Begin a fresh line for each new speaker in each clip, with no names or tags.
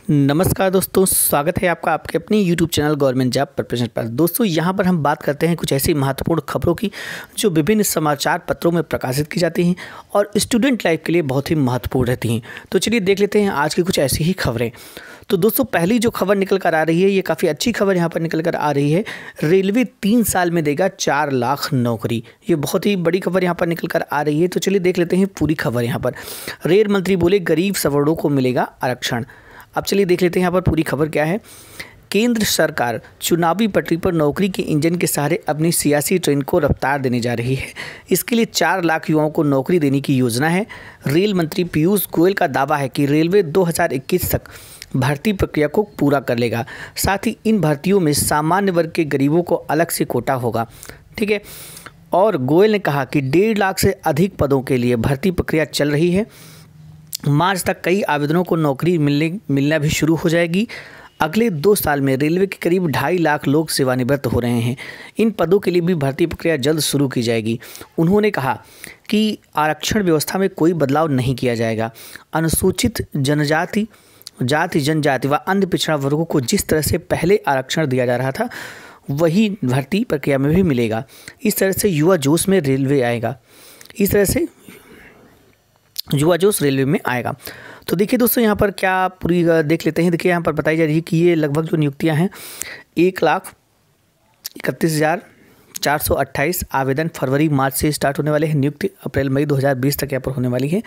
नमस्कार दोस्तों, स्वागत है आपका आपके अपने YouTube channel government job preparation पर। दोस्तों यहां पर हम बात करते हैं कुछ ऐसी महत्वपूर्ण खबरों की जो विभिन्न समाचार पत्रों में प्रकाशित की जाती हैं और स्टूडेंट लाइफ के लिए बहुत ही महत्वपूर्ण रहती हैं। तो चलिए देख लेते हैं आज की कुछ ऐसी ही खबरें। तो दोस्तों पहली जो खबर निकल कर आ रही है, ये काफ़ी अच्छी खबर यहाँ पर निकल कर आ रही है। रेलवे 3 साल में देगा 4 लाख नौकरी। ये बहुत ही बड़ी खबर यहाँ पर निकल कर आ रही है। तो चलिए देख लेते हैं पूरी खबर। यहाँ पर रेल मंत्री बोले गरीब सवर्णों को मिलेगा आरक्षण। अब चलिए देख लेते हैं यहाँ पर पूरी खबर क्या है। केंद्र सरकार चुनावी पटरी पर नौकरी के इंजन के सहारे अपनी सियासी ट्रेन को रफ्तार देने जा रही है। इसके लिए 4 लाख युवाओं को नौकरी देने की योजना है। रेल मंत्री पीयूष गोयल का दावा है कि रेलवे 2021 तक भर्ती प्रक्रिया को पूरा कर लेगा। साथ ही इन भर्तियों में सामान्य वर्ग के गरीबों को अलग से कोटा होगा। ठीक है। और गोयल ने कहा कि 1.5 लाख से अधिक पदों के लिए भर्ती प्रक्रिया चल रही है। मार्च तक कई आवेदनों को नौकरी मिलना भी शुरू हो जाएगी। अगले 2 साल में रेलवे के करीब 2.5 लाख लोग सेवानिवृत्त हो रहे हैं। इन पदों के लिए भी भर्ती प्रक्रिया जल्द शुरू की जाएगी। उन्होंने कहा कि आरक्षण व्यवस्था में कोई बदलाव नहीं किया जाएगा। अनुसूचित जनजाति, जनजाति व अन्य पिछड़ा वर्गों को जिस तरह से पहले आरक्षण दिया जा रहा था वही भर्ती प्रक्रिया में भी मिलेगा। इस तरह से युवा जोश में रेलवे आएगा। इस तरह से युवा जोश रेलवे में आएगा। तो देखिए दोस्तों यहाँ पर क्या पूरी देख लेते हैं। देखिए यहाँ पर बताई जा रही है कि ये लगभग जो नियुक्तियाँ हैं 1,31,428 आवेदन फरवरी मार्च से स्टार्ट होने वाले हैं। नियुक्ति अप्रैल मई 2020 तक यहाँ पर होने वाली है।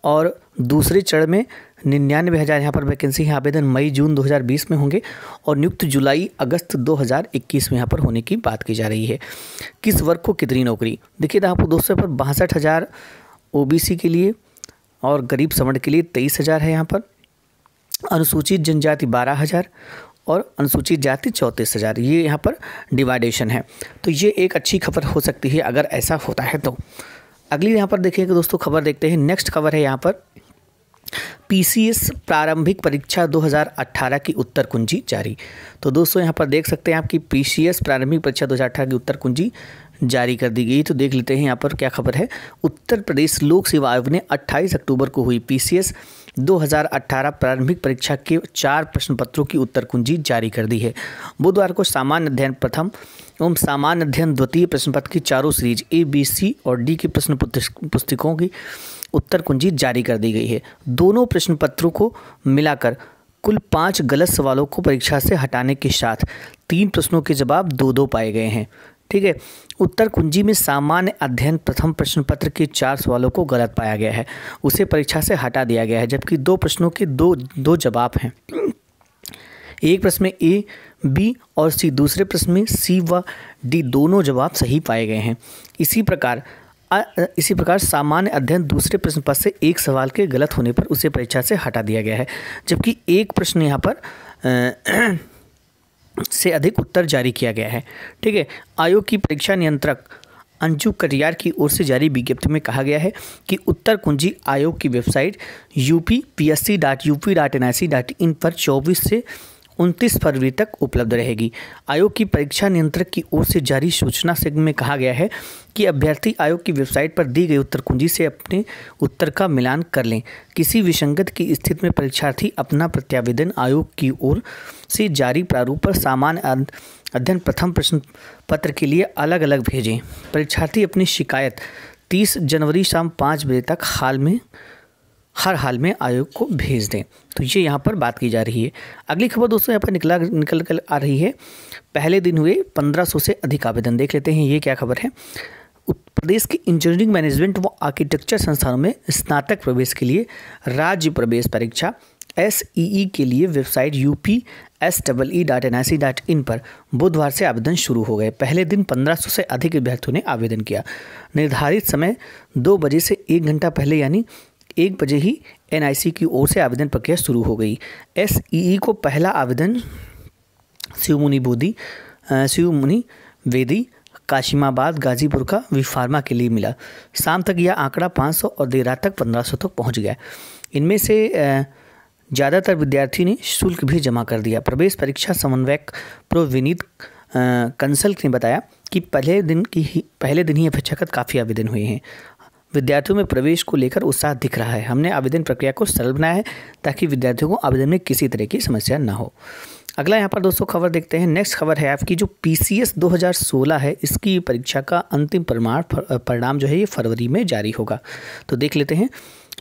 और दूसरे चरण में 99,000 यहाँ पर वैकेंसी है। आवेदन मई जून 2020 में होंगे और नियुक्त जुलाई अगस्त 2021 में यहाँ पर होने की बात की जा रही है। किस वर्ग को कितनी नौकरी, देखिए यहाँ पर दोस्तों पर 62,000 ओबीसी के लिए और गरीब सवर्ण के लिए 23,000 है। यहाँ पर अनुसूचित जनजाति 12,000 और अनुसूचित जाति 34,000। ये यहाँ पर डिवाइडेशन है। तो ये एक अच्छी खबर हो सकती है अगर ऐसा होता है तो। अगली यहाँ पर देखिएगा दोस्तों खबर देखते हैं। नेक्स्ट खबर है यहाँ पर पीसीएस प्रारंभिक परीक्षा 2018 की उत्तर कुंजी जारी। तो दोस्तों यहाँ पर देख सकते हैं आप कि पीसीएस प्रारंभिक परीक्षा 2018 की उत्तर कुंजी जारी कर दी गई। तो देख लेते हैं यहाँ पर क्या खबर है। उत्तर प्रदेश लोक सेवा आयोग ने 28 अक्टूबर को हुई पीसीएस 2018 प्रारंभिक परीक्षा के 4 प्रश्न पत्रों की उत्तर कुंजी जारी कर दी है। बुधवार को सामान्य अध्ययन प्रथम एवं सामान्य अध्ययन द्वितीय प्रश्न पत्र की चारों सीरीज ए, बी, सी और डी की प्रश्न पुस्तिकों की उत्तर कुंजी जारी कर दी गई है। दोनों प्रश्न पत्रों को मिलाकर कुल 5 गलत सवालों को परीक्षा से हटाने के साथ 3 प्रश्नों के जवाब 2-2 पाए गए हैं। ठीक है। उत्तर कुंजी में सामान्य अध्ययन प्रथम प्रश्न पत्र के 4 सवालों को गलत पाया गया है, उसे परीक्षा से हटा दिया गया है। जबकि 2 प्रश्नों के दो जवाब हैं। एक प्रश्न में ए, बी और सी, दूसरे प्रश्न में सी व डी दोनों जवाब सही पाए गए हैं। इसी प्रकार सामान्य अध्ययन दूसरे प्रश्न पत्र से एक सवाल के गलत होने पर उसे परीक्षा से हटा दिया गया है। जबकि एक प्रश्न यहाँ पर से अधिक उत्तर जारी किया गया है। ठीक है। आयोग की परीक्षा नियंत्रक अंजू कटियार की ओर से जारी विज्ञप्ति में कहा गया है कि उत्तर कुंजी आयोग की वेबसाइट upsc.up.nic.in पर 24 से 29 फरवरी तक उपलब्ध रहेगी। आयोग की परीक्षा नियंत्रक की ओर से जारी सूचना से में कहा गया है कि अभ्यर्थी आयोग की वेबसाइट पर दी गई उत्तर कुंजी से अपने उत्तर का मिलान कर लें। किसी विसंगत की स्थिति में परीक्षार्थी अपना प्रत्यावेदन आयोग की ओर से जारी प्रारूप पर सामान्य अध्ययन प्रथम प्रश्न पत्र के लिए अलग अलग भेजें। परीक्षार्थी अपनी शिकायत 30 जनवरी शाम 5 बजे तक हर हाल में आयोग को भेज दें। तो ये यहाँ पर बात की जा रही है। अगली खबर दोस्तों यहाँ पर निकल कर आ रही है। पहले दिन हुए 1500 से अधिक आवेदन। देख लेते हैं ये क्या खबर है। उत्तर प्रदेश के इंजीनियरिंग मैनेजमेंट व आर्किटेक्चर संस्थानों में स्नातक प्रवेश के लिए राज्य प्रवेश परीक्षा SEE के लिए वेबसाइट upsee.nic.in पर बुधवार से आवेदन शुरू हो गए। पहले दिन 1500 से अधिक अभ्यर्थियों ने आवेदन किया। निर्धारित समय 2 बजे से 1 घंटा पहले यानी 1 बजे ही NIC की ओर से आवेदन प्रक्रिया शुरू हो गई। SEE को पहला आवेदन शिवमुनि वेदी काशिमाबाद गाजीपुर का विफार्मा के लिए मिला। शाम तक यह आंकड़ा 500 और देर रात तक 1500 तक पहुंच गया। इनमें से ज़्यादातर विद्यार्थी ने शुल्क भी जमा कर दिया। प्रवेश परीक्षा समन्वयक प्रो विनीत कंसल ने बताया कि पहले दिन ही अपेक्षाकृत काफ़ी आवेदन हुए हैं। विद्यार्थियों में प्रवेश को लेकर उत्साह दिख रहा है। हमने आवेदन प्रक्रिया को सरल बनाया है ताकि विद्यार्थियों को आवेदन में किसी तरह की समस्या न हो। अगला यहाँ पर दोस्तों खबर देखते हैं। नेक्स्ट खबर है आपकी जो PCS 2016 है, इसकी परीक्षा का अंतिम परिणाम जो है ये फरवरी में जारी होगा। तो देख लेते हैं।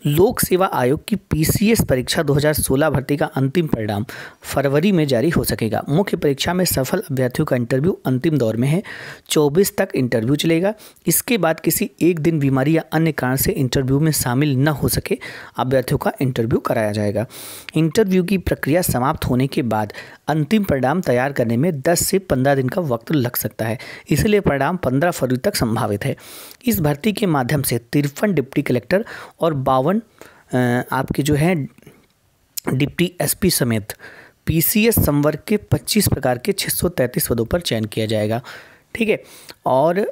लोक सेवा आयोग की PCS परीक्षा 2016 भर्ती का अंतिम परिणाम फरवरी में जारी हो सकेगा। मुख्य परीक्षा में सफल अभ्यर्थियों का इंटरव्यू अंतिम दौर में है। 24 तक इंटरव्यू चलेगा। इसके बाद किसी एक दिन बीमारी या अन्य कारण से इंटरव्यू में शामिल न हो सके अभ्यर्थियों का इंटरव्यू कराया जाएगा। इंटरव्यू की प्रक्रिया समाप्त होने के बाद अंतिम परिणाम तैयार करने में 10 से 15 दिन का वक्त लग सकता है, इसलिए परिणाम 15 फरवरी तक संभावित है। इस भर्ती के माध्यम से 53 डिप्टी कलेक्टर और 52 आपके जो है डिप्टी SP समेत PCS संवर्ग के 25 प्रकार के 633 पदों पर चयन किया जाएगा। ठीक है, और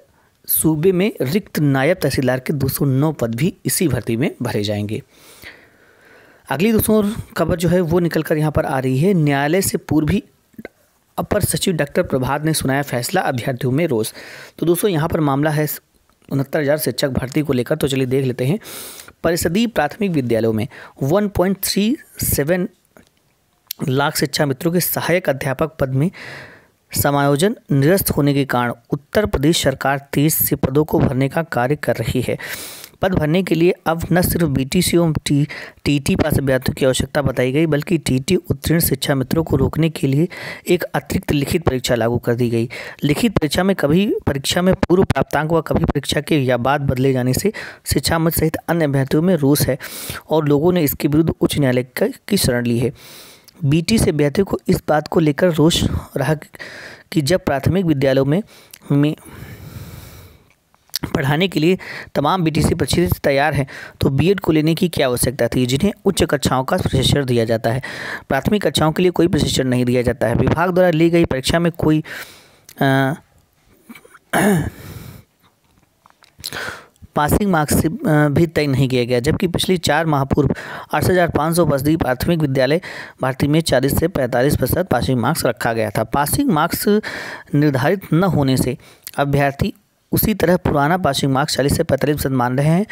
सूबे में रिक्त नायब तहसीलदार के 209 पद भी इसी भर्ती में भरे जाएंगे। अगली दोस्तों खबर जो है वो निकल कर यहाँ पर आ रही है। न्यायालय से पूर्व ही अपर सचिव डॉक्टर प्रभात ने सुनाया फैसला, अभ्यर्थियों में रोष। तो दोस्तों यहाँ पर मामला है 69,000 शिक्षक भर्ती को लेकर। तो चलिए देख लेते हैं। परिषदीय प्राथमिक विद्यालयों में 1.37 लाख शिक्षा मित्रों के सहायक अध्यापक पद में समायोजन निरस्त होने के कारण उत्तर प्रदेश सरकार 23 से पदों को भरने का कार्य कर रही है। पद भरने के लिए अब न सिर्फ BTC एवं TT पास अभ्यर्थियों की आवश्यकता बताई गई, बल्कि TT उत्तीर्ण शिक्षा मित्रों को रोकने के लिए एक अतिरिक्त लिखित परीक्षा लागू कर दी गई। लिखित परीक्षा में कभी परीक्षा में पूर्व प्राप्तांक व कभी परीक्षा के या बाद बदले जाने से शिक्षा मित्र सहित अन्य अभ्यर्थियों में रोष है और लोगों ने इसके विरुद्ध उच्च न्यायालय की शरण ली है। BT से अभ्यर्थियों को इस बात को लेकर रोष रहा कि जब प्राथमिक विद्यालयों में पढ़ाने के लिए तमाम BTC प्रशिक्षित तैयार हैं तो B.Ed को लेने की क्या आवश्यकता थी, जिन्हें उच्च कक्षाओं का प्रशिक्षण दिया जाता है। प्राथमिक कक्षाओं के लिए कोई प्रशिक्षण नहीं दिया जाता है। विभाग द्वारा ली गई परीक्षा में कोई पासिंग मार्क्स भी तय नहीं किया गया, जबकि पिछले 4 माह पूर्व 8,500 बस्ती प्राथमिक विद्यालय भारती में 40 से 45% पासिंग मार्क्स रखा गया था। पासिंग मार्क्स निर्धारित न होने से अभ्यर्थी उसी तरह पुराना पासिंग मार्क्स 40 से 45% मान रहे हैं,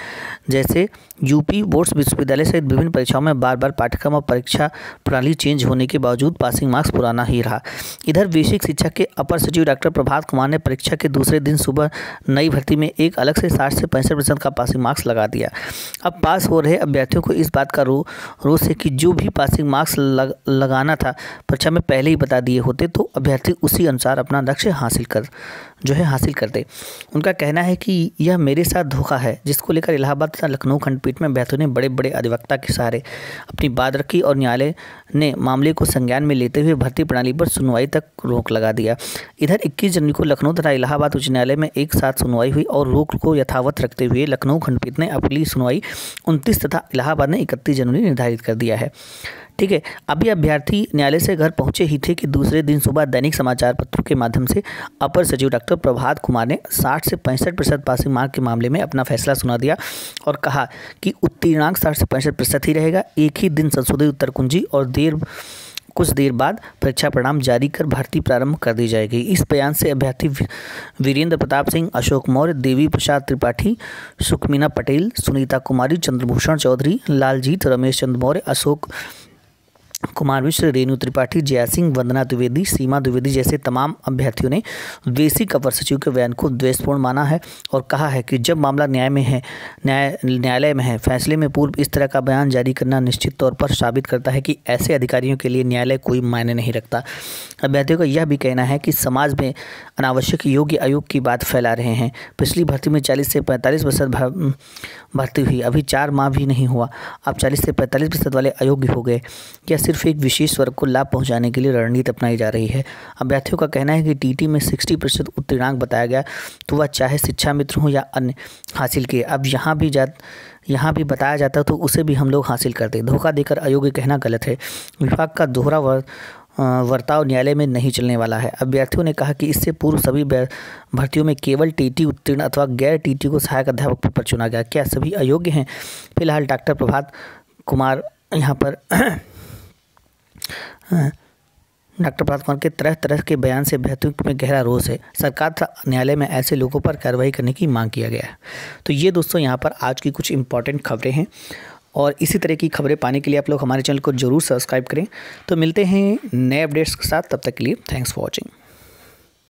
जैसे यूपी बोर्ड्स विश्वविद्यालय सहित विभिन्न परीक्षाओं में बार बार पाठ्यक्रम और परीक्षा प्रणाली चेंज होने के बावजूद पासिंग मार्क्स पुराना ही रहा। इधर बेसिक शिक्षा के अपर सचिव डॉक्टर प्रभात कुमार ने परीक्षा के दूसरे दिन सुबह नई भर्ती में एक अलग से 60 से 65% का पासिंग मार्क्स लगा दिया। अब पास हो रहे अभ्यर्थियों को इस बात का रोष है कि जो भी पासिंग मार्क्स लगाना था परीक्षा में पहले ही बता दिए होते तो अभ्यर्थी उसी अनुसार अपना लक्ष्य हासिल करते। उनका कहना है कि यह मेरे साथ धोखा है, जिसको लेकर इलाहाबाद तथा लखनऊ खंडपीठ में अभ्यर्थियों ने बड़े बड़े अधिवक्ता के सहारे अपनी बात रखी और न्यायालय ने मामले को संज्ञान में लेते हुए भर्ती प्रणाली पर सुनवाई तक रोक लगा दिया। इधर 21 जनवरी को लखनऊ तथा इलाहाबाद उच्च न्यायालय में एक साथ सुनवाई हुई और रोक को यथावत रखते हुए लखनऊ खंडपीठ ने अगली सुनवाई 29 तथा इलाहाबाद ने 31 जनवरी निर्धारित कर दिया है। ठीक है, अभी अभ्यर्थी न्यायालय से घर पहुंचे ही थे कि दूसरे दिन सुबह दैनिक समाचार पत्रों के माध्यम से अपर सचिव डॉक्टर प्रभात कुमार ने 60 से 65% पासिंग मार्क के मामले में अपना फैसला सुना दिया और कहा कि उत्तीर्णांक 60 से 65% ही रहेगा। एक ही दिन संशोधित उत्तर कुंजी और कुछ देर बाद परीक्षा परिणाम जारी कर भर्ती प्रारंभ कर दी जाएगी। इस बयान से अभ्यर्थी वीरेंद्र प्रताप सिंह, अशोक मौर्य, देवी प्रसाद त्रिपाठी, सुखमीना पटेल, सुनीता कुमारी, चंद्रभूषण चौधरी, लालजीत, रमेश चंद्र मौर्य, अशोक कुमार मिश्र, रेणु त्रिपाठी, जया सिंह, वंदना द्विवेदी, सीमा द्विवेदी जैसे तमाम अभ्यर्थियों ने बेसिक अपर सचिव के बयान को द्वेषपूर्ण माना है और कहा है कि जब मामला न्यायालय में है, फैसले में पूर्व इस तरह का बयान जारी करना निश्चित तौर पर साबित करता है कि ऐसे अधिकारियों के लिए न्यायालय कोई मायने नहीं रखता। अभ्यर्थियों का यह भी कहना है कि समाज में अनावश्यक योग्य आयोग की बात फैला रहे हैं। पिछली भर्ती में 40 से 45% भर्ती हुई, अभी 4 माह भी नहीं हुआ, अब 40 से 45% वाले अयोग्य हो गए। यह सिर्फ एक विशेष वर्ग को लाभ पहुंचाने के लिए रणनीति अपनाई जा रही है। अभ्यर्थियों का कहना है कि TT में 60% उत्तीर्णांक बताया गया तो वह चाहे शिक्षा मित्र हो या अन्य हासिल किए। अब यहाँ भी बताया जाता तो उसे भी हम लोग हासिल करते। धोखा देकर अयोग्य कहना गलत है। विभाग का दोहरा वर्ताव न्यायालय में नहीं चलने वाला है। अभ्यर्थियों ने कहा कि इससे पूर्व सभी भर्तियों में केवल TT उत्तीर्ण अथवा गैर TT को सहायक अध्यापक पद पर चुना गया। क्या सभी अयोग्य हैं? फिलहाल डॉक्टर प्रभात कुमार यहाँ पर डॉक्टर प्रभात कुमार के तरह तरह के बयान से अभ्यर्थियों में गहरा रोष है। सरकार तथा न्यायालय में ऐसे लोगों पर कार्रवाई करने की मांग किया गया है। तो ये दोस्तों यहाँ पर आज की कुछ इंपॉर्टेंट खबरें हैं और इसी तरह की खबरें पाने के लिए आप लोग हमारे चैनल को जरूर सब्सक्राइब करें। तो मिलते हैं नए अपडेट्स के साथ, तब तक के लिए थैंक्स फॉर वॉचिंग।